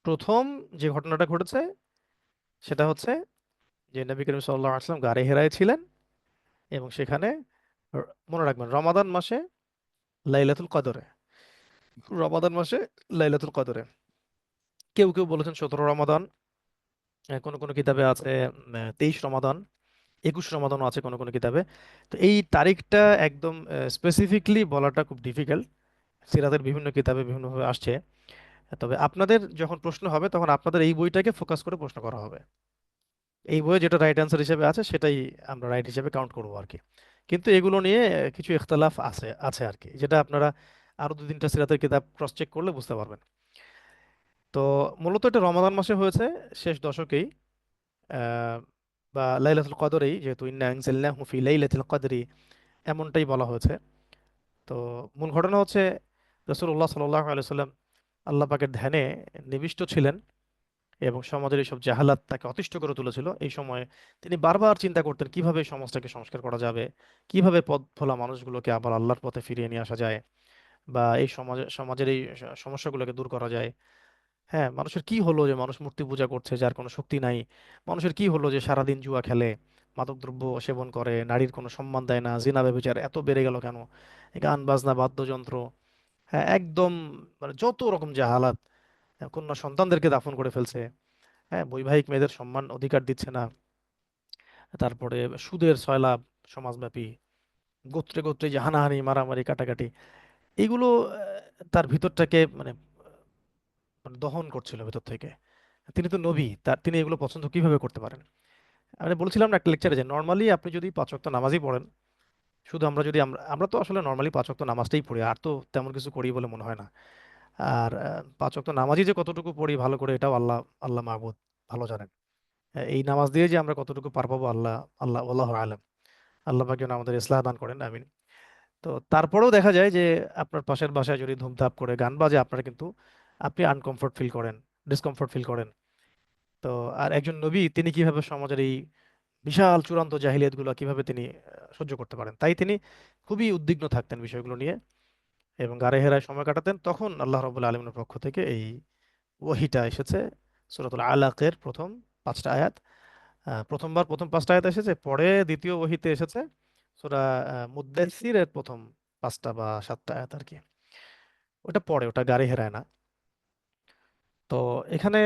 প্রথম যে ঘটনাটা ঘটেছে সেটা হচ্ছে যে নবী করিম সাল্লাল্লাহু আলাইহি ওয়াসাল্লাম গাড়ে হেরায় ছিলেন এবং সেখানে মনে রাখবেন রমাদান মাসে লাইলাতুল কদরে, রমাদান মাসে লাইলাতুল কদরে কেউ কেউ বলেছেন 17 রমাদান, কোনো কোনো কিতাবে আছে 23 রমাদান, 21 রমাদানও আছে কোনো কোনো কিতাবে। তো এই তারিখটা একদম স্পেসিফিকলি বলাটা খুব ডিফিকাল্ট, সিরাতের বিভিন্ন কিতাবে বিভিন্নভাবে আসছে। তবে আপনাদের যখন প্রশ্ন হবে তখন আপনাদের এই বইটাকে ফোকাস করে প্রশ্ন করা হবে, এই বইয়ে যেটা রাইট অ্যান্সার হিসেবে আছে সেটাই আমরা রাইট হিসেবে কাউন্ট করবো আর কি। কিন্তু এগুলো নিয়ে কিছু ইখতলাফ আছে আছে আর কি, যেটা আপনারা আরো দু তিনটা সিরাতের কিতাব ক্রস চেক করলে বুঝতে পারবেন। তো মূলত এটা রমাদান মাসে হয়েছে, শেষ দশকেই, আহ, বা লাইলাতুল কদরেই, যেহেতু ইন্না আনজালনাহু ফি লাইলাতুল কদরি এমনটাই বলা হয়েছে। তো মূল ঘটনা হচ্ছে রাসূলুল্লাহ সাল্লাল্লাহু আলাইহি সাল্লাম আল্লাহ পাকের ধ্যানে নিবিষ্ট ছিলেন এবং সমাজের এইসব জাহালাত তাকে অতিষ্ঠ করে তুলেছিল। এই সময়ে তিনি বারবার চিন্তা করতেন কিভাবে এই সমাজটাকে সংস্কার করা যাবে, কিভাবে পথ ভোলা মানুষগুলোকে আবার আল্লাহর পথে ফিরিয়ে নিয়ে আসা যায়, বা এই সমাজের এই সমস্যাগুলোকে দূর করা যায়। হ্যাঁ, মানুষের কি হলো যে মানুষ মূর্তি পূজা করছে যার কোনো শক্তি নাই? মানুষের কি হলো যে সারাদিন জুয়া খেলে, মাদকদ্রব্য সেবন করে, নারীর কোনো সম্মান দেয় না, জিনা ব্যভিচার এত বেড়ে গেল কেন, এই গান বাজনা বাদ্যযন্ত্র, হ্যাঁ একদম, মানে যত রকম জাহালাত, কন্যা সন্তানদেরকে দাফন করে ফেলছে, হ্যাঁ বৈবাহিক মেয়েদের সম্মান অধিকার দিচ্ছে না, তারপরে সুদের সয়লাব সমাজব্যাপী, গোত্রে গোত্রে যে হানাহানি মারামারি কাটাকাটি, এগুলো তার ভিতরটাকে মানে মানে দহন করছিল ভেতর থেকে। তিনি তো নবী, তিনি এগুলো পছন্দ কিভাবে করতে পারেন? আমি বলছিলাম না একটা লেকচারে যে নর্মালি আপনি যদি 5 ওয়াক্ত নামাজই পড়েন, শুধু আমরা যদি আমরা আমরা তো আসলে নর্মালি 5 ওয়াক্ত নামাজটাই পড়ি, আর তো তেমন কিছু করি বলে মনে হয় না। আর 5 ওয়াক্ত নামাজই যে কতটুকু পড়ি ভালো করে, এটাও আল্লাহ আল্লাহ মাহবুদ ভালো জানেন। এই নামাজ দিয়ে যে আমরা কতটুকু পার পাবো, আল্লাহ আল্লাহ আল্লাহ আলম, আল্লাহ পাক যেন আমাদের ইসলাহ দান করেন, আমিন। তো তারপরেও দেখা যায় যে আপনার পাশের বাসায় যদি ধুমধাপ করে গান বাজে, আপনারা কিন্তু আপনি আনকমফোর্ট ফিল করেন, ডিসকমফোর্ট ফিল করেন। তো আর একজন নবী তিনি কিভাবে সমাজের এই বিশাল চূড়ান্ত জাহিলিয়াত গুলো কিভাবে তিনি সহ্য করতে পারেন, তাই তিনি খুবই উদ্বিগ্ন থাকতেন বিষয়গুলো নিয়ে এবং গাড়ে হেরায় সময় কাটাতেন। তখন আল্লাহ রাব্বুল আলামিনের পক্ষ থেকে এই ওহিটা এসেছে, সূরাতুল আলাকের প্রথম 5টা আয়াত। প্রথমবার প্রথম 5টা আয়াত এসেছে, পরে দ্বিতীয় ওহিতে এসেছে সূরা মুদ্দাসসিরের প্রথম 5টা বা 7টা আয়াত আর কি। ওটা পরে, ওটা গাড়ি হেরায় না। তো এখানে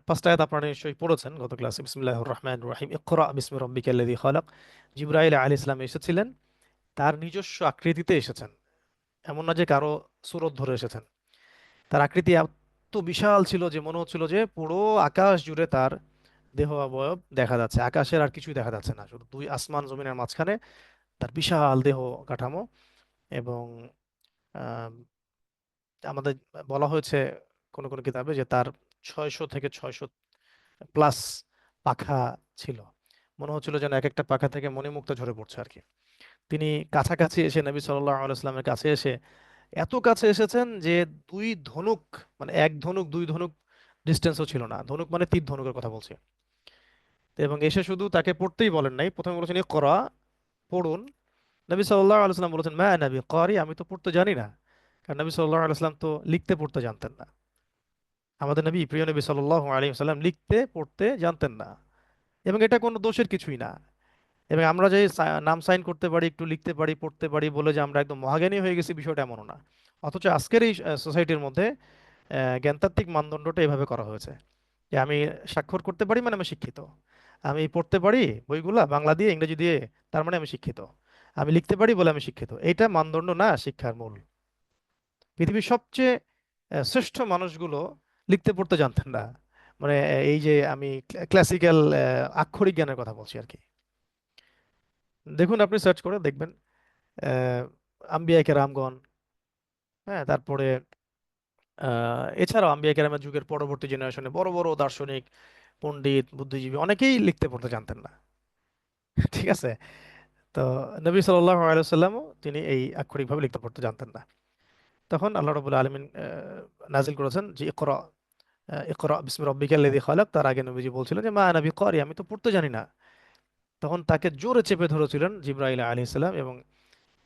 5টা আয়াত আপনারা নিশ্চয়ই পড়েছেন গত ক্লাসে। বিসমিল্লাহির রহমানির রহিম, ইকরা বিসমি রাব্বিকাল্লাযী খালাক। জিবরাইল আলাইহিস সালাম এসেছিলেন, তার নিজস্ব আকৃতিতে এসেছেন, এমন না যে কারো সুরত ধরে এসেছেন। তার আকৃতি এত বিশাল ছিল যে মনে হচ্ছিল যে পুরো আকাশ জুড়ে তার দেহ অবয়ব দেখা যাচ্ছে, আকাশের আর কিছুই দেখা যাচ্ছে না, শুধু দুই আসমান জমিনের মাঝখানে তার বিশাল দেহ কাঠামো। এবং আহ, আমাদের বলা হয়েছে কোন কোন কিতাবে যে তার 600 থেকে 600 প্লাস পাখা ছিল। মনে হচ্ছিল যেন এক একটা পাখা থেকে মণিমুক্তা ঝরে পড়ছে আর কি। তিনি কাছাকাছি এসে, নবী সাল্লাল্লাহু আলাইহি ওয়াসাল্লামের কাছে এসে, এত কাছে এসেছেন যে দুই ধনুক, মানে এক ধনুক দুই ধনুক ডিস্টেন্সও ছিল না, ধনুক মানে তীর ধনুকের কথা বলছি। এবং এসে শুধু তাকে পড়তেই বলেন নাই, প্রথমে বলেছেন ইকরা, পড়ুন। নবী সাল্লাল্লাহু আলাইহি ওয়াসাল্লাম বলেছেন মা নবী ক্বারি, আমি তো পড়তে জানি না। কারণ নবী সাল্লাল্লাহু আলাইহি ওয়াসাল্লাম তো লিখতে পড়তে জানতেন না। আমাদের নবী, প্রিয় নবী সাল্লাল্লাহু আলাইহি ওয়াসাল্লাম লিখতে পড়তে জানতেন না, এবং এটা কোনো দোষের কিছুই না। এবং আমরা যে নাম সাইন করতে পারি, একটু লিখতে পারি, পড়তে পারি বলে যে আমরা একদম মহাজ্ঞানী হয়ে গেছি, বিষয়টা এমনও না। অথচ আজকের এই সোসাইটির মধ্যে জ্ঞানতাত্ত্বিক মানদণ্ডটা এভাবে করা হয়েছে যে আমি স্বাক্ষর করতে পারি মানে আমি শিক্ষিত, আমি পড়তে পারি বইগুলা বাংলা দিয়ে ইংরেজি দিয়ে তার মানে আমি শিক্ষিত, আমি লিখতে পারি বলে আমি শিক্ষিত। এইটা মানদণ্ড না শিক্ষার মূল। পৃথিবীর সবচেয়ে শ্রেষ্ঠ মানুষগুলো লিখতে পড়তে জানতেন না। মানে এই যে আমি ক্লাসিক্যাল আক্ষরিক জ্ঞানের কথা বলছি আর কি। দেখুন, আপনি সার্চ করে দেখবেন আহ, আম্বিয়া কেরামগণ, হ্যাঁ, তারপরে এছাড়াও আম্বিয়া কেরামের যুগের পরবর্তী জেনারেশনে বড় বড় দার্শনিক, পণ্ডিত, বুদ্ধিজীবী অনেকেই লিখতে পড়তে জানতেন না। ঠিক আছে। তো নবী সাল্লাল্লাহু আলাইহি সাল্লামও তিনি এই আক্ষরিকভাবে লিখতে পড়তে জানতেন না। তখন আল্লাহ রাব্বুল আলামিন নাজিল করেছেন যে ইকরা, ইকরা বিসমি রাব্বিকাল্লাযী খালাক। তার আগে নবীজি বলছিলেন যে মা আনা বিকারি, আমি তো পড়তে জানি না। তখন তাকে জোরে চেপে ধরেছিলেন জিবরাইল আলাইহিস সালাম, এবং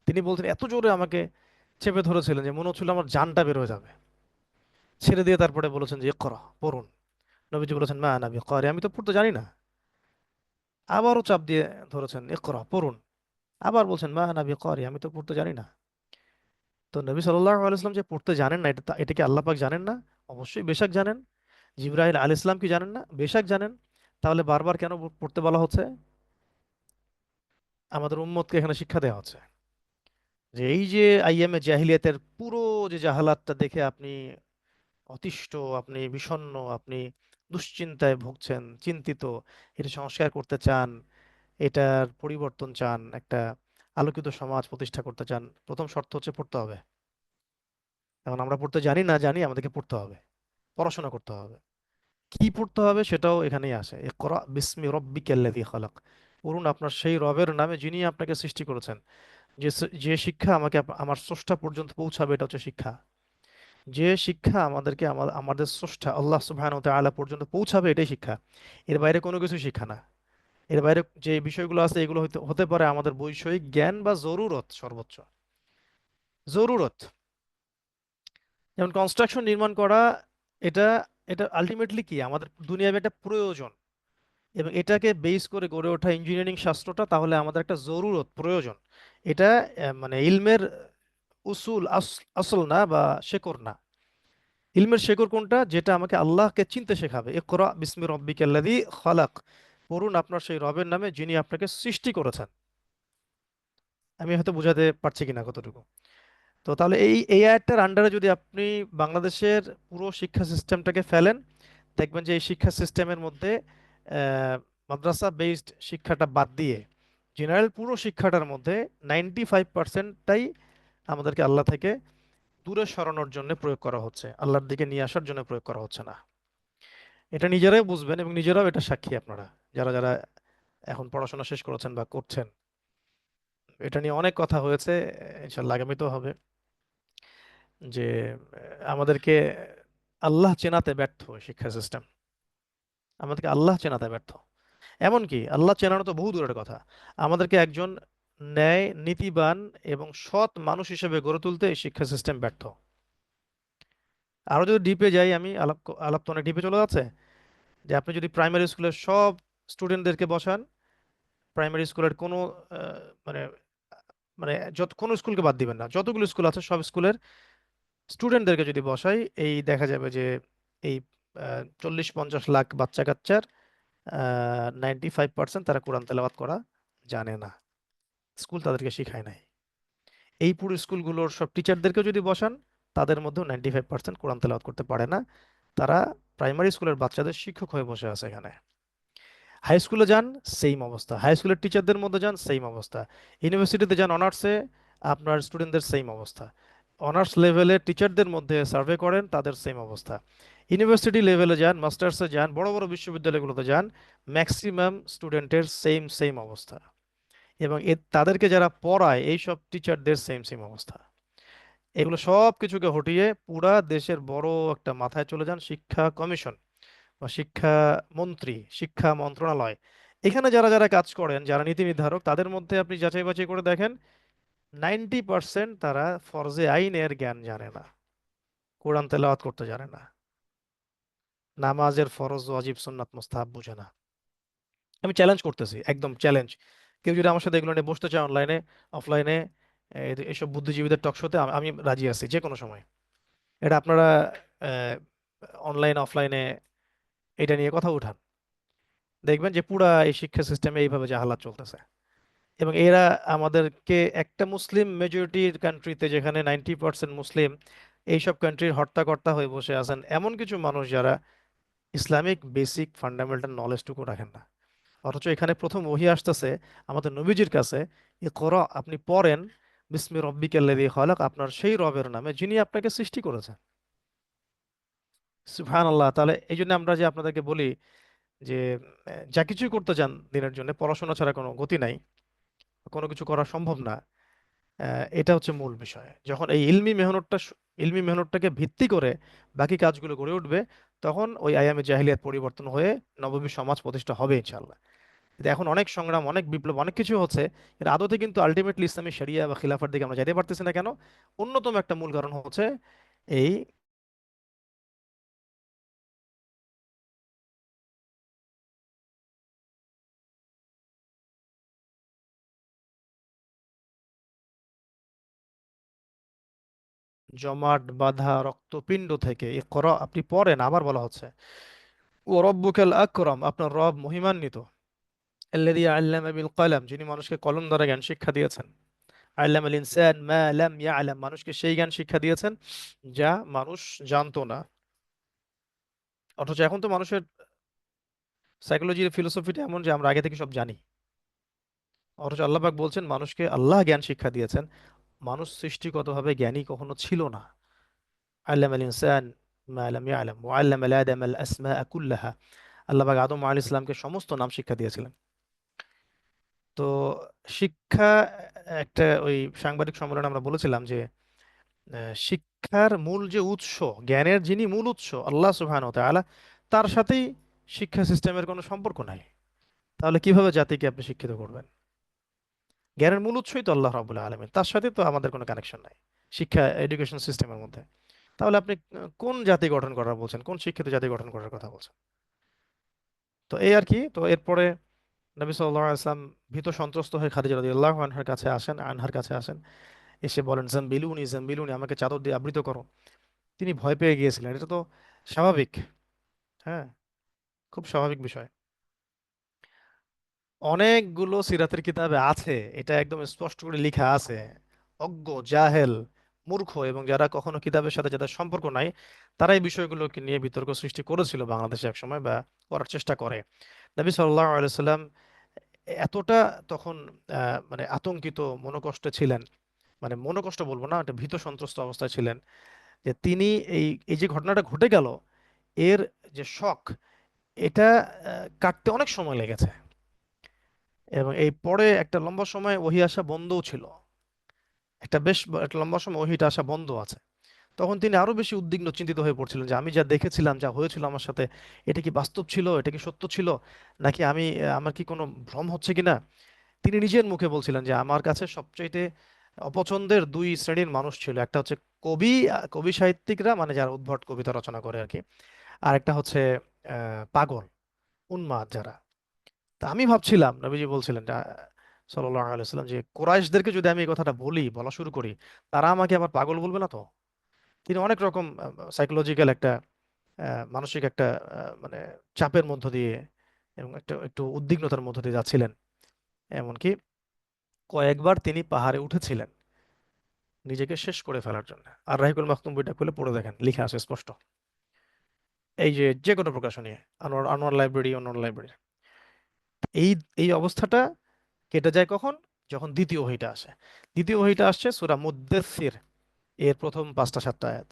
তিনি বলছেন এত জোরে আমাকে চেপে ধরেছিলেন যে মনে হচ্ছিল আমার জানটা বের হয়ে যাবে। ছেড়ে দিয়ে তারপরে বলেছেন যে ইকরা, পড়ুন। নবীজি বলেছেন মা আনা বিকারি, আমি তো পড়তে জানি না। আবারও চাপ দিয়ে ধরেছেন ইকরা, পড়ুন। আবার বলছেন মা আনা বিকারি, আমি তো পড়তে জানি না। তো নবী সাল্লাল্লাহু আলাইহি ওয়াসাল্লাম যে পড়তে জানেন না, এটা কি আল্লাহ পাক জানেন না? অবশ্যই বেশক জানেন। জিবরাইল আলাইহিস সালাম কি জানেন না? বেশক জানেন। তাহলে বারবার কেন পড়তে বলা হচ্ছে? আমাদের উম্মতকে এখানে শিক্ষা দেওয়া হচ্ছে যে এই যে আইয়ামে জাহিলিয়াতের পুরো যে জাহালাতটা দেখে আপনি অতিষ্ঠ, আপনি বিষণ্ণ, আপনি দুশ্চিন্তায় ভুগছেন, চিন্তিত, এটা সংস্কার করতে চান, এটার পরিবর্তন চান, একটা আলোকিত সমাজ প্রতিষ্ঠা করতে চান, প্রথম শর্ত হচ্ছে পড়তে হবে। এখন আমরা পড়তে জানি না, জানি আমাদেরকে পড়তে হবে, পড়াশোনা করতে হবে। কি পড়তে হবে সেটাও এখানেই আসে, ইকরা বিস্মি রব্বিকাল্লাযী খালাক। পড়ুন আপনার সেই রবের নামে যিনি আপনাকে সৃষ্টি করেছেন। যে শিক্ষা আমাকে আমার স্রষ্টা পর্যন্ত পৌঁছাবে, এটা হচ্ছে শিক্ষা। যে শিক্ষা আমাদেরকে আমাদের স্রষ্টা আল্লাহ সুবহানাহু ওয়া তাআলা পর্যন্ত পৌঁছাবে, এটাই শিক্ষা। এর বাইরে কোনো কিছু শিক্ষা না। এর বাইরে যে বিষয়গুলো আছে এগুলো হতে হতে পারে আমাদের বৈষয়িক জ্ঞান বা জরুরত, সর্বোচ্চ জরুরত। যেমন কনস্ট্রাকশন, নির্মাণ করা, এটা এটা আলটিমেটলি কি আমাদের দুনিয়ার একটা প্রয়োজন। এবং এটাকে বেস করে গড়ে ওঠা ইঞ্জিনিয়ারিং শাস্ত্রটা তাহলে আমাদের একটা জরুরত, প্রয়োজন। এটা মানে ইলমের আসল না বা শেকড় না। ইলমের শেকড় কোনটা? যেটা আমাকে আল্লাহকে চিনতে শেখাবে। ইকরা বিস্মি রব্বিকাল্লাযী খালাক, পড়ুন আপনার সেই রবের নামে যিনি আপনাকে সৃষ্টি করেছেন। আমি হয়তো বোঝাতে পারছি কিনা কতটুকু। তো তাহলে এই আয়াতটার আন্ডারে যদি আপনি বাংলাদেশের পুরো শিক্ষা সিস্টেমটাকে ফেলেন, দেখবেন যে এই শিক্ষা সিস্টেমের মধ্যে আহ, মাদ্রাসা বেসড শিক্ষাটা বাদ দিয়ে জেনারেল পুরো শিক্ষাটার মধ্যে 95%টাই আমাদেরকে আল্লাহ থেকে দূরে সরানোর জন্য প্রয়োগ করা হচ্ছে, আল্লাহর দিকে নিয়ে আসার জন্য প্রয়োগ করা হচ্ছে না। এটা নিজেরাই বুঝবেন এবং নিজেরাও এটা সাক্ষী আপনারা, যারা যারা এখন পড়াশোনা শেষ করেছেন বা করছেন। এটা নিয়ে অনেক কথা হয়েছে, ইনশাল্লাহ আগামীতেও হবে। যে আমাদেরকে আল্লাহ চেনাতে ব্যর্থ এই শিক্ষা সিস্টেম, আমাদেরকে আল্লাহ চেনাতে ব্যর্থ। এমনকি আল্লাহ চেনানো তো বহু দূরের কথা, আমাদেরকে একজন ন্যায়, নীতিবান এবং সৎ মানুষ হিসেবে গড়ে তুলতে এই শিক্ষা সিস্টেম ব্যর্থ। আরো যদি ডিপে যাই, আমি আলাপ তো অনেক ডিপে চলে যাচ্ছে, যে আপনি যদি প্রাইমারি স্কুলের সব স্টুডেন্টদেরকে বসান, প্রাইমারি স্কুলের কোনো আহ, মানে মানে যত কোনো স্কুলকে বাদ দিবেন না, যতগুলো স্কুল আছে সব স্কুলের স্টুডেন্টদেরকে যদি বসাই, এই দেখা যাবে যে এই 40-50 লাখ বাচ্চা কাচ্চার 95% তারা কোরআন তেলাওয়াত করা জানে না। স্কুল তাদেরকে শিখায় নাই। এই পুরো স্কুলগুলোর সব টিচারদেরকে যদি বসান, তাদের মধ্যেও 95% কোরআন তেলাওয়াত করতে পারে না। তারা প্রাইমারি স্কুলের বাচ্চাদের শিক্ষক হয়ে বসে আছে এখানে। হাই স্কুলে যান, সেম অবস্থা। হাই স্কুলের টিচারদের মধ্যে যান, সেম অবস্থা। ইউনিভার্সিটিতে যান, অনার্সে, আপনার স্টুডেন্টদের সেম অবস্থা। অনার্স লেভেলের টিচারদের মধ্যে সার্ভে করেন, তাদের সেম অবস্থা। ইউনিভার্সিটি লেভেলে যান, মাস্টার্সে যান, বড় বড় বিশ্ববিদ্যালয়গুলোতে যান, ম্যাক্সিমাম স্টুডেন্টের সেম সেম অবস্থা। এবং তাদেরকে যারা পড়ায় এই সব টিচারদের সেম সেম অবস্থা। এগুলো সব কিছুকে হটিয়ে পুরা দেশের বড় একটা মাথায় চলে যান, শিক্ষা কমিশন বা শিক্ষা মন্ত্রী, শিক্ষা মন্ত্রণালয়। এখানে যারা যারা কাজ করেন, যারা নীতি নির্ধারক, তাদের মধ্যে আপনি যাচাই বাছাই করে দেখেন, 90% তারা ফরজে আইনের জ্ঞান জানে না, কোরআন তেলাওয়াত করতে জানে না, নামাজের ফরজ ওয়াজিব সুন্নাত মুস্তাহাব বুঝে না। আমি চ্যালেঞ্জ করতেছি, একদম চ্যালেঞ্জ। কেউ যদি আমার সাথে এগুলো নিয়ে বসতে চায়, অনলাইনে, অফলাইনে, এসব বুদ্ধিজীবীদের টকশোতে, আমি রাজি আছি যে কোনো সময়। এটা আপনারা অনলাইন অফলাইনে এটা নিয়ে কথা উঠান, দেখবেন যে পুরা এই শিক্ষা সিস্টেমে এইভাবে জাহালাত চলতেছে। এবং এরা আমাদেরকে একটা মুসলিম মেজরিটির কান্ট্রিতে, যেখানে 90% মুসলিম, এইসব কান্ট্রির হর্তাকর্তা হয়ে বসে আছেন এমন কিছু মানুষ যারা ইসলামিক বেসিক ফান্ডামেন্টাল নলেজটুকু রাখেন না। অথচ এখানে প্রথম ওহী আসতেছে আমাদের নবীজির কাছে, ইকরা, আপনি পড়েন, বিস্মি রব্বিকাল্লাযী খালাক, আপনার সেই রবের নামে যিনি আপনাকে সৃষ্টি করেছেন। সুবহানাল্লাহ। তাহলে এই জন্য আমরা যে আপনাদেরকে বলি যে যা কিছুই করতে চান দিনের জন্য, পড়াশোনা ছাড়া কোনো গতি নাই, কোনো কিছু করা সম্ভব না। এটা হচ্ছে মূল বিষয়। যখন এই ইলমি মেহনতটাকে ভিত্তি করে বাকি কাজগুলো গড়ে উঠবে, তখন ওই আয়ামে জাহিলিয়াত পরিবর্তন হয়ে নববী সমাজ প্রতিষ্ঠা হবে ইনশাআল্লাহ। কিন্তু এখন অনেক সংগ্রাম, অনেক বিপ্লব, অনেক কিছু হচ্ছে, এর আদতে কিন্তু আলটিমেটলি ইসলামী শরিয়া বা খিলাফার দিকে আমরা যাইতে পারতেছি না। কেন? অন্যতম একটা মূল কারণ হচ্ছে এই জমাট বাঁধা রক্তপিণ্ড থেকে ইকরা, আপনি পড়েন, আবার বলা হচ্ছে ও রব্বুকাল আকরাম, আপনার রব মহিমান্বিত, আল্লাযী আল্লামা বিল কলম, যিনি মানুষকে কলম দ্বারা জ্ঞান শিক্ষা দিয়েছেন, আল্লামাল ইনসান মা লাম ইয়ালাম, মানুষকে সেই জ্ঞান শিক্ষা দিয়েছেন যা মানুষ জানতো না। অথচ এখন তো মানুষের সাইকোলজির ফিলোসফিটা এমন যে আমরা আগে থেকে সব জানি। অথচ আল্লাহ পাক বলছেন মানুষকে আল্লাহ জ্ঞান শিক্ষা দিয়েছেন, মানুষ সৃষ্টিগতভাবে জ্ঞানী কখনো ছিল না। আল্লামাল ইনসান মা লাম ইয়ালাম ওয়া আল্লামা আদম আল আসমাআ কুল্লাহা, আল্লাহ পাক আদম আলাইহিস সালামকে সমস্ত নাম শিক্ষা দিয়েছিলেন। তো শিক্ষা একটা, ওই সাংবাদিক সম্মেলনে আমরা বলেছিলাম যে শিক্ষার মূল যে উৎস, জ্ঞানের যিনি মূল উৎস আল্লাহ সুবহানাহু ওয়া তাআলা, তার সাথেই শিক্ষা সিস্টেমের কোনো সম্পর্ক নাই। তাহলে কিভাবে জাতিকে আপনি শিক্ষিত করবেন? জ্ঞানের মূল উৎসই তো আল্লাহ রাব্বুল আলামিন, তার সাথে তো আমাদের কোনো কানেকশন নাই শিক্ষা এডুকেশন সিস্টেমের মধ্যে। তাহলে আপনি কোন জাতি গঠন করার বলছেন, কোন শিক্ষিত জাতি গঠন করার কথা বলছেন? তো এই আর কি। তো এরপরে নবী সাল্লাল্লাহু আলাইহি ওয়াসাল্লাম ভীত সন্ত্রস্ত হয়ে খাদিজা রাদিয়াল্লাহু আনহার কাছে আসেন, এসে বলেন জাম্বিলুনি জাম্বিলুনি, আমাকে চাদর দিয়ে আবৃত করো। তিনি ভয় পেয়ে গিয়েছিলেন, এটা তো স্বাভাবিক। হ্যাঁ, খুব স্বাভাবিক বিষয়। অনেকগুলো সিরাতের কিতাবে আছে, এটা একদম স্পষ্ট করে লেখা আছে, অজ্ঞ, জাহেল, মূর্খ এবং যারা কখনো কিতাবের সাথে যাদের সম্পর্ক নাই, তারা এই বিষয়গুলোকে নিয়ে বিতর্ক সৃষ্টি করেছিল বাংলাদেশে একসময়, বা করার চেষ্টা করে। নবী সাল্লাল্লাহু আলাইহি সাল্লাম এতটা তখন মানে আতঙ্কিত, মনোকষ্টে ছিলেন, মানে মনোকষ্ট বলবো না, একটা ভীত সন্ত্রস্ত অবস্থায় ছিলেন, যে তিনি এই এই যে ঘটনাটা ঘটে গেল, এর যে শক, এটা কাটতে অনেক সময় লেগেছে। এবং এই পরে একটা লম্বা সময় ওহী আসা বন্ধও ছিল, একটা লম্বা সময় ওহীটা আসা বন্ধ আছে। তখন তিনি আরো বেশি উদ্বিগ্ন, চিন্তিত হয়ে পড়ছিলেন যে আমি যা দেখেছিলাম, যা হয়েছিল আমার সাথে, এটা কি বাস্তব ছিল, এটা কি সত্য ছিল, নাকি আমার কি কোনো ভ্রম হচ্ছে কিনা। তিনি নিজের মুখে বলছিলেন যে আমার কাছে সবচাইতে অপছন্দের দুই শ্রেণীর মানুষ ছিল, একটা হচ্ছে কবি, কবি সাহিত্যিকরা, মানে যারা উদ্ভট কবিতা রচনা করে আর কি, আর একটা হচ্ছে পাগল, উন্মাদ যারা। তা আমি ভাবছিলাম, নবীজি বলছিলেন সাল্লাল্লাহু আলাইহি ওয়াসাল্লাম, যে কুরাইশদেরকে যদি আমি এই কথাটা বলা শুরু করি, তারা আমাকে আবার পাগল বলবে না তো। তিনি অনেক রকম সাইকোলজিক্যাল একটা মানসিক একটা মানে চাপের মধ্য দিয়ে এবং একটা একটু উদ্বিগ্নতার মধ্য দিয়ে যাচ্ছিলেন। এমনকি কয়েকবার তিনি পাহাড়ে উঠেছিলেন নিজেকে শেষ করে ফেলার জন্য। আর রাহিকুল মাখতুম বইটা খুলে পড়ে দেখেন, লিখে আছে স্পষ্ট। এই যে যে কোনো প্রকাশনী, আনোয়ার আনোয়ার লাইব্রেরি, অন্যান্য লাইব্রেরি, এই এই অবস্থাটা কেটে যায় কখন? যখন দ্বিতীয় ওহীটা আসে। দ্বিতীয় ওহীটা আসছে সূরা মুদ্দাসসির এর প্রথম 5টা 7টা আয়াত।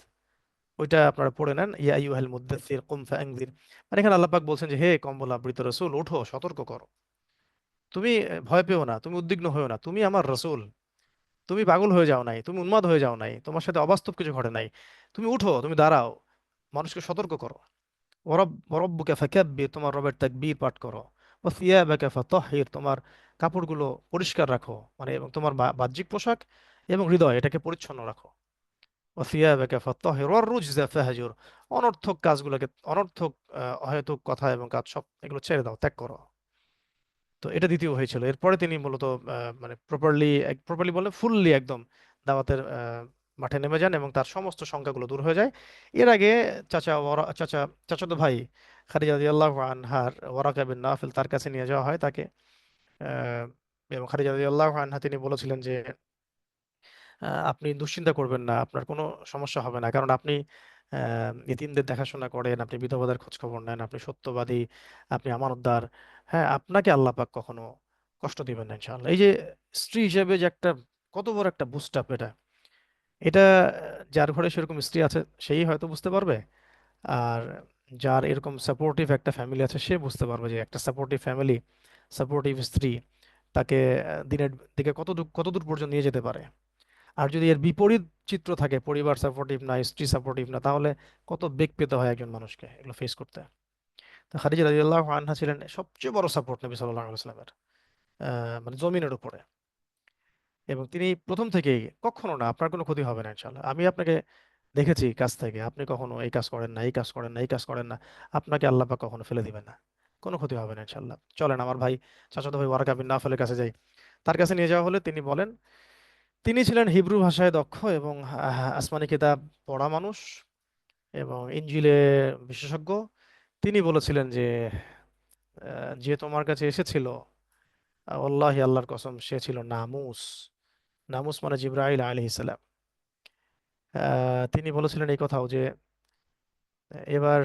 ওইটা আপনারা পড়ে নেন, ইয়া আইয়ুহাল মুদ্দাসসির কুম ফাআনজির। মানে এখানে আল্লাহ পাক বলছেন যে হে কম্বল আবৃত রাসূল, ওঠো, সতর্ক করো। তুমি ভয় পেও না, তুমি উদ্বিগ্ন হয়েও না, তুমি আমার রাসূল। তুমি পাগল হয়ে যাও নাই, তুমি উন্মাদ হয়ে যাও নাই, তোমার সাথে অবাস্তব কিছু ঘটে নাই। তুমি উঠো, তুমি দাঁড়াও, মানুষকে সতর্ক করো। ওরব্বুকা ফাকাব্বির, তোমার রবের তাকবীর পাঠ করো। ও সিয়াবাকা ফাতাহহির, তোমার কাপড়গুলো পরিষ্কার রাখো, মানে এবং তোমার বাহ্যিক পোশাক এবং হৃদয় এটাকে পরিচ্ছন্ন রাখো। ও সিয়াবাকা ফাতাহহির ওয়ার রুজজা ফাহজুর, অনর্থক কাজগুলোকে, অনর্থক অহেতুক কথা এবং কাজ সব এগুলো ছেড়ে দাও, ত্যাগ করো। তো এটা দ্বিতীয় হয়েছিল। এরপরে তিনি মূলত মানে প্রপারলি বলে ফুললি একদম দাওয়াতের মাঠে নেমে যান এবং তার সমস্ত শঙ্কাগুলো দূর হয়ে যায়। এর আগে চাচাতো ভাই খাদিজা রাদিয়াল্লাহু আনহার ওয়ারাকা বিন নাফিল, তার কাছে নিয়ে যাওয়া হয় তাকে। আহ, এবং খাদিজা রাদিয়াল্লাহু আনহা তিনি বলেছিলেন যে আপনি দুশ্চিন্তা করবেন না, আপনার কোনো সমস্যা হবে না, কারণ আপনি ইতিমদের দেখাশোনা করেন, আপনি বিধবাদের খোঁজ খবর নেন, আপনি সত্যবাদী, আপনি আমানতদার। হ্যাঁ, আপনাকে আল্লাহ পাক কখনো কষ্ট দিবেন না ইনশাআল্লাহ। এই যে স্ত্রী হিসেবে যে একটা কত বড় একটা বুস্ট আপ, এটা এটা যার ঘরে সেরকম স্ত্রী আছে সেই হয়তো বুঝতে পারবে। আর যার এরকম সাপোর্টিভ একটা ফ্যামিলি আছে সে বুঝতে পারবে যে একটা সাপোর্টিভ ফ্যামিলি, সাপোর্টিভ স্ত্রী তাকে দিনের দিকে কত দূর পর্যন্ত নিয়ে যেতে পারে। আর যদি এর বিপরীত চিত্র থাকে, পরিবার সাপোর্টিভ না, স্ত্রী সাপোর্টিভ না, তাহলে কত বেগ পেতে হয় একজন মানুষকে এগুলো ফেস করতে। তো খাদিজা রাদিয়াল্লাহু আনহা ছিলেন সবচেয়ে বড় সাপোর্ট নবী সাল্লাল্লাহু আলাইহি ওয়াসাল্লামের, মানে জমিনের উপরে। এবং তিনি প্রথম থেকেই কখনো না, আপনার কোনো ক্ষতি হবে না ইনশাআল্লাহ, আমি আপনাকে দেখেছি কাছ থেকে, আপনি কখনো এই কাজ করেন না, এই কাজ করেন না, এই কাজ করেন না, আপনাকে আল্লাহ পাক কখনো ফেলে দিবেন না, কোনো ক্ষতি হবে না ইনশাআল্লাহ। চলেন আমার ভাই, চাচাতো ভাই ওয়ারাকা বিন নাফেলের কাছে যাই। তার কাছে নিয়ে যাওয়া হলে তিনি বলেন তিনি ছিলেন হিব্রু ভাষায় দক্ষ এবং আসমানি কিতাব পড়া মানুষ এবং ইনজিলে বিশেষজ্ঞ। তিনি বলেছিলেন যে যে তোমার কাছে এসেছিল, আল্লাহি আল্লাহর কসম, সে ছিল নামুস। নামুস মানে জিব্রাইল আলাইহিস সালাম। তিনি বলেছিলেন এই কথাও যে এবার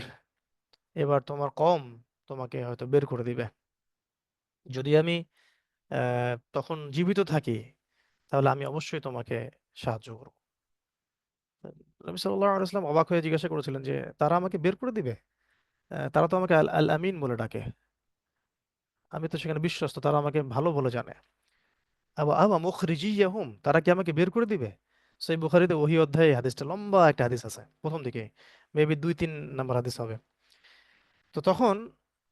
এবার তোমার কম তোমাকে হয়তো বের করে দিবে। যদি আমি তখন জীবিত থাকি তাহলে আমি অবশ্যই তোমাকে সাহায্য করব। নবী সাল্লাল্লাহু আলাইহি ওয়াসাল্লাম অবাক হয়ে জিজ্ঞাসা করেছিলেন যে তারা আমাকে বের করে দিবে? তারা তো আমাকে আল আল আমিন বলে ডাকে, আমি তো সেখানে বিশ্বস্ত, তারা আমাকে ভালো বলে জানে। আবা আমা মুখরিজিয়াহুম, তারা কি আমাকে বের করে দিবে? সেই বুখারীতে ওহী অধ্যায়ে এই হাদিসটা, লম্বা একটা হাদিস আছে প্রথম দিকে, মেবি 2-3 নম্বর হাদিস হবে। তো তখন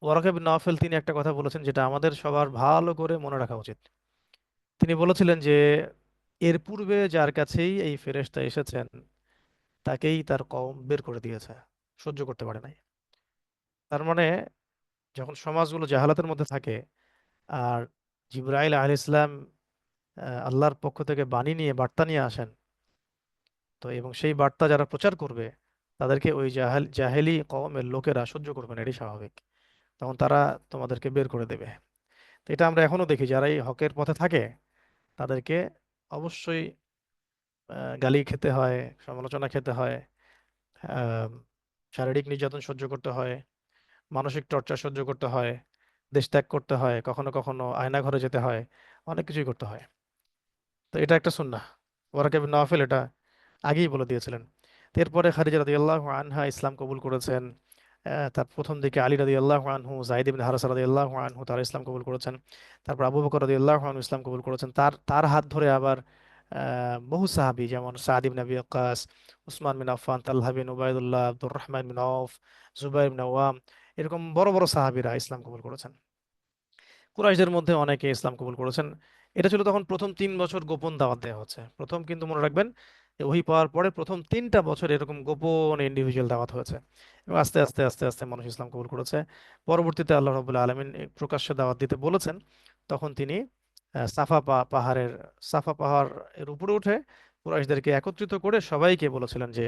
ওয়ারাকা বিন নওফেল তিনি একটা কথা বলেছেন যেটা আমাদের সবার ভালো করে মনে রাখা উচিত। তিনি বলেছিলেন যে এর পূর্বে যার কাছেই এই ফেরেশতা এসেছেন তাকেই তার কওম বের করে দিয়েছে, সহ্য করতে পারে নাই। তার মানে যখন সমাজগুলো জাহালাতের মধ্যে থাকে আর জিবরাইল আলাইহিস সালাম আল্লাহর পক্ষ থেকে বাণী নিয়ে বার্তা নিয়ে আসেন, তো এবং সেই বার্তা যারা প্রচার করবে তাদেরকে ওই জাহেলি কওমের লোকেরা সহ্য করবে না, এটাই স্বাভাবিক। তখন তারা তোমাদেরকে বের করে দেবে। তো এটা আমরা এখনো দেখি, যারা এই হকের পথে থাকে তাদেরকে অবশ্যই গালি খেতে হয়, সমালোচনা খেতে হয়, আহ, শারীরিক নির্যাতন সহ্য করতে হয়, মানসিক টর্চার সহ্য করতে হয়, দেশ ত্যাগ করতে হয়, কখনো কখনো আয়না ঘরে যেতে হয়, অনেক কিছুই করতে হয়। তো এটা একটা সুন্নাহ। ওরাকা বিন নওফেল এটা আগেই বলে দিয়েছিলেন। তো এরপরে খাদিজা রাদিয়াল্লাহু আনহা ইসলাম কবুল করেছেন। তার প্রথম দিকে আলী রাদিয়াল্লাহু আনহু, যায়েদ ইবনে হারেসা রাদিয়াল্লাহু আনহু তারা ইসলাম কবুল করেছেন। তারপর আবু বকর রাদিয়াল্লাহু আনহু ইসলাম কবুল করেছেন। তার তার হাত ধরে আবার বহু সাহাবী যেমন সাদ ইবনে আবি ওয়াক্কাস, উসমান বিন আফফান, তালহা বিন উবাইদুল্লাহ, আব্দুর রহমান বিন আউফ, জুবাইর বিন আওয়াম, এরকম বড় বড় সাহাবীরা ইসলাম কবুল করেছেন। কুরাইশদের মধ্যে অনেকে ইসলাম কবুল করেছেন। এটা ছিল তখন প্রথম 3 বছর গোপন দাওয়াত দেওয়া হচ্ছে। প্রথম কিন্তু মনে রাখবেন যে ওহী পাওয়ার পরে প্রথম 3টা বছর এরকম গোপন ইন্ডিভিজুয়াল দাওয়াত হয়েছে এবং আস্তে আস্তে আস্তে আস্তে মানুষ ইসলাম কবুল করেছে। পরবর্তীতে আল্লাহ রাব্বুল আলামিন প্রকাশ্যে দাওয়াত দিতে বলেছেন, তখন তিনি পাহাড়ের সাফা পাহাড় এর উপরে উঠে কুরাইশদেরকে একত্রিত করে সবাইকে বলেছিলেন যে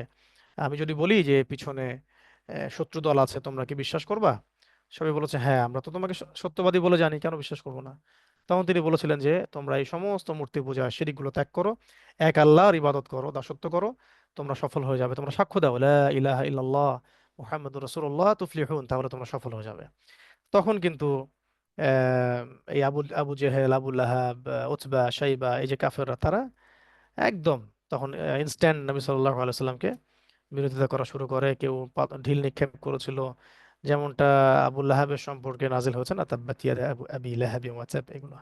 আমি যদি বলি যে পিছনে শত্রু দল আছে, তোমরা কি বিশ্বাস করবা? সবাই বলেছে হ্যাঁ, আমরা তো তোমাকে সত্যবাদী বলে জানি, কেন বিশ্বাস করবো না? তখন তিনি বলেছিলেন যে তোমরা এই সমস্ত মূর্তি পূজা শিরকগুলো ত্যাগ করো, এক আল্লাহর ইবাদত করো, দাসত্ব করো, তোমরা সফল হয়ে যাবে। তোমরা সাক্ষ্য দাও লা ইলাহা ইল্লাল্লাহ মুহাম্মাদুর রাসূলুল্লাহ তুফলিহুন, তাহলে তোমরা সফল হয়ে যাবে। তখন কিন্তু আহ, এই আবু আবু জেহেল, আবু লাহাব, উতবা, শাইবা, এই যে কাফেররা, তারা একদম তখন ইনস্ট্যান্ট নবী সাল্লাল্লাহু আলাইহি সাল্লামকে বিরোধিতা করা শুরু করে। কেউ ঢিল নিক্ষেপ করেছিল, যেমনটা আবু লাহাবের সম্পর্কে নাজিল হয়েছে না, তাব্বাত ইয়াদা আবি লাহাবি ওয়া তাব, এগুলো।